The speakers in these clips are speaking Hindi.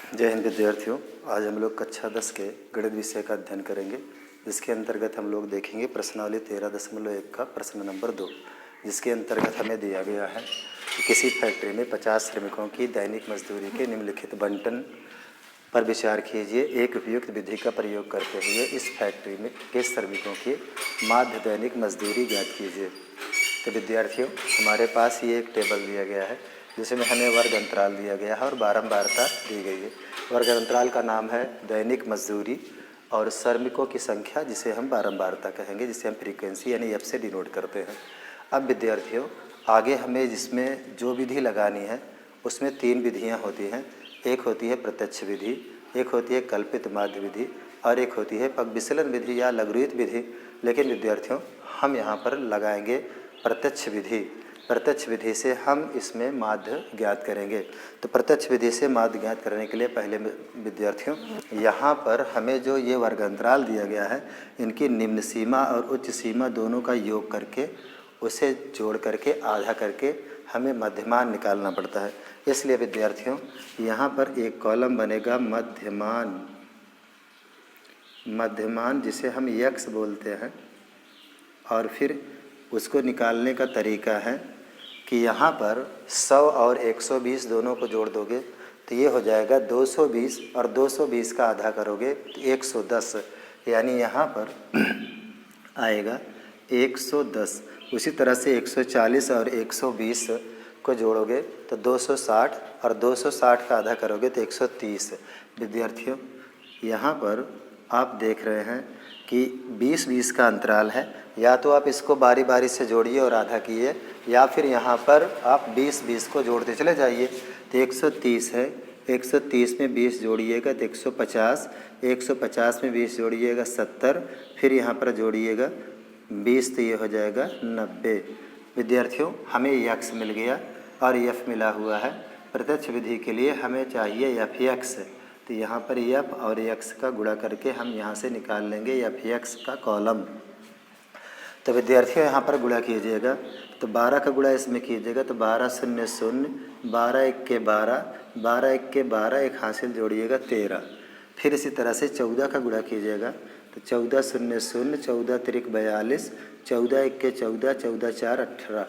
जय हिंद विद्यार्थियों। आज हम लोग कक्षा 10 के गणित विषय का अध्ययन करेंगे, जिसके अंतर्गत हम लोग देखेंगे प्रश्नावली 13.1 का प्रश्न नंबर 2, जिसके अंतर्गत हमें दिया गया है कि किसी फैक्ट्री में 50 श्रमिकों की दैनिक मजदूरी के निम्नलिखित बंटन पर विचार कीजिए। एक उपयुक्त विधि का प्रयोग करते हुए इस फैक्ट्री में के श्रमिकों की माध्य दैनिक मजदूरी ज्ञात कीजिए। तो विद्यार्थियों, हमारे पास ये एक टेबल दिया गया है जिसमें हमें वर्ग अंतराल दिया गया है और बारंबारता दी गई है। वर्ग अंतराल का नाम है दैनिक मजदूरी और श्रमिकों की संख्या, जिसे हम बारंबारता कहेंगे, जिसे हम फ्रीक्वेंसी यानी एफ से डिनोट करते हैं। अब विद्यार्थियों, आगे हमें जिसमें जो विधि लगानी है उसमें 3 विधियाँ होती हैं। एक होती है प्रत्यक्ष विधि, एक होती है कल्पित माध्य विधि और एक होती है पग विचलन विधि या लघुगणित विधि। लेकिन विद्यार्थियों, हम यहाँ पर लगाएंगे प्रत्यक्ष विधि। प्रत्यक्ष विधि से हम इसमें माध्य ज्ञात करेंगे। तो प्रत्यक्ष विधि से माध्य ज्ञात करने के लिए पहले विद्यार्थियों, यहाँ पर हमें जो ये वर्ग अंतराल दिया गया है, इनकी निम्न सीमा और उच्च सीमा दोनों का योग करके उसे जोड़ करके आधा करके हमें मध्यमान निकालना पड़ता है। इसलिए विद्यार्थियों, यहाँ पर एक कॉलम बनेगा मध्यमान, मध्यमान जिसे हम यक्स बोलते हैं। और फिर उसको निकालने का तरीका है कि यहाँ पर 100 और 120 दोनों को जोड़ दोगे तो ये हो जाएगा 220 और 220 का आधा करोगे तो 110, यानी यहाँ पर आएगा 110। उसी तरह से 140 और 120 को जोड़ोगे तो 260 और 260 का आधा करोगे तो 130। विद्यार्थियों, यहाँ पर आप देख रहे हैं कि 20-20 का अंतराल है। या तो आप इसको बारी बारी से जोड़िए और आधा कीजिए, या फिर यहाँ पर आप 20-20 को जोड़ते चले जाइए। तो 130 है, 130 में 20 जोड़िएगा तो 150, 150 में 20 जोड़िएगा 70, फिर यहाँ पर जोड़िएगा 20 तो ये हो जाएगा 90। विद्यार्थियों, हमें यक्स मिल गया और एफ मिला हुआ है। प्रत्यक्ष विधि के लिए हमें चाहिए एफ यक्स। तो यहाँ पर एफ और एक्स का गुणा करके हम यहाँ से निकाल लेंगे एफ एक्स का कॉलम। तो विद्यार्थियों, यहाँ पर गुणा कीजिएगा तो 12 का गुणा इसमें कीजिएगा तो 12 0 0, 12 1 के 12, 12 1 के 12, एक हासिल जोड़िएगा 13। फिर इसी तरह से 14 का गुणा कीजिएगा तो 14 0 0, 14 3 42, 14 1 के 14, 14 4 18।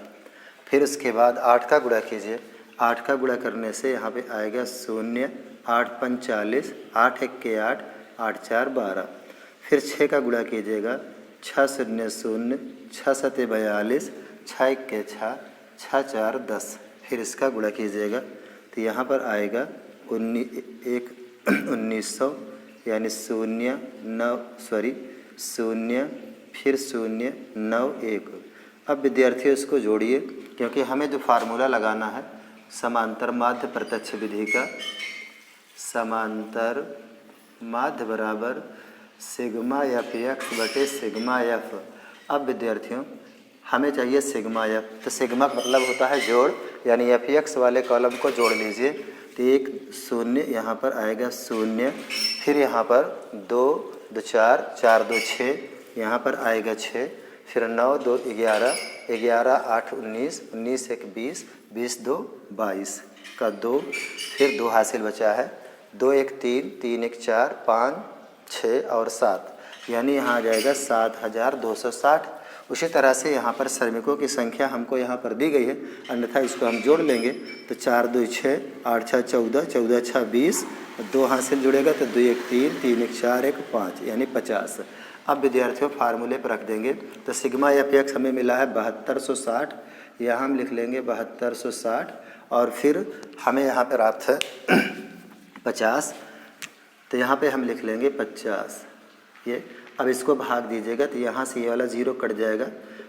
फिर उसके बाद 8 का गुणा कीजिए। 8 का गुणा करने से यहाँ पे आएगा 0, 8 5 40, 8 1 के 8, 8 4 12। फिर 6 का गुणा कीजिएगा 6 0 0, 6 7 42, 6 1 के 6, 6 4 10। फिर इसका गुणा कीजिएगा तो यहाँ पर आएगा 1900, यानी 0 फिर 0 9 1। अब विद्यार्थियों, इसको जोड़िए, क्योंकि हमें जो फार्मूला लगाना है समांतर माध्य प्रत्यक्ष विधि का, समांतर माध्य बराबर सिग्मा एफ एक्स बटे सिग्मा एफ। अब विद्यार्थियों, हमें चाहिए सिग्मा एफ। तो सिग्मा मतलब होता है जोड़, यानी एफ एक्स वाले कॉलम को जोड़ लीजिए। तो 1 0 यहाँ पर आएगा 0, फिर यहाँ पर 2 2 4, 4 2 6, यहाँ पर आएगा 6, फिर 9 2 11, 11 8 19, 19 1 20, 20 2 22 का 2, फिर 2 हासिल बचा है, 2 1 3, 3 1 4, 5 6 और 7, यानी यहाँ आ जाएगा 7260। उसी तरह से यहाँ पर श्रमिकों की संख्या हमको यहाँ पर दी गई है, अन्यथा इसको हम जोड़ लेंगे तो 4 2 6, 8 6 14, 14 6 20, 2 हासिल जुड़ेगा तो 2 1 3, 3 1 4, 1 5, यानी 50। अब विद्यार्थियों, फार्मूले पर रख देंगे तो सिग्मा एफ एक्स हमें मिला है 7260, यहाँ हम लिख लेंगे 7260। और फिर हमें यहाँ पर प्राप्त है 50, तो यहाँ पे हम लिख लेंगे 50। ये अब इसको भाग दीजिएगा तो यहाँ से ये वाला 0 कट जाएगा।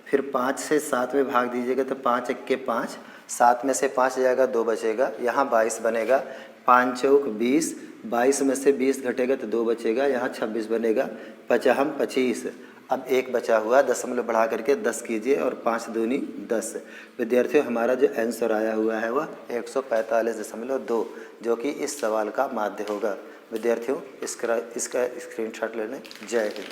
फिर 5 से 7 में भाग दीजिएगा तो 5 1 के 5, 7 में से 5 जाएगा 2 बचेगा, यहाँ 22 बनेगा। 5 चौक 20, 22 में से 20 घटेगा तो 2 बचेगा, यहाँ 26 बनेगा। 55 25। अब एक बचा हुआ दशमलव बढ़ा करके 10 कीजिए और 5 दूनी 10। विद्यार्थियों, हमारा जो आंसर आया हुआ है वह 145.2, जो कि इस सवाल का माध्य होगा। विद्यार्थियों, इसका स्क्रीनशॉट ले लें। जय हिंद।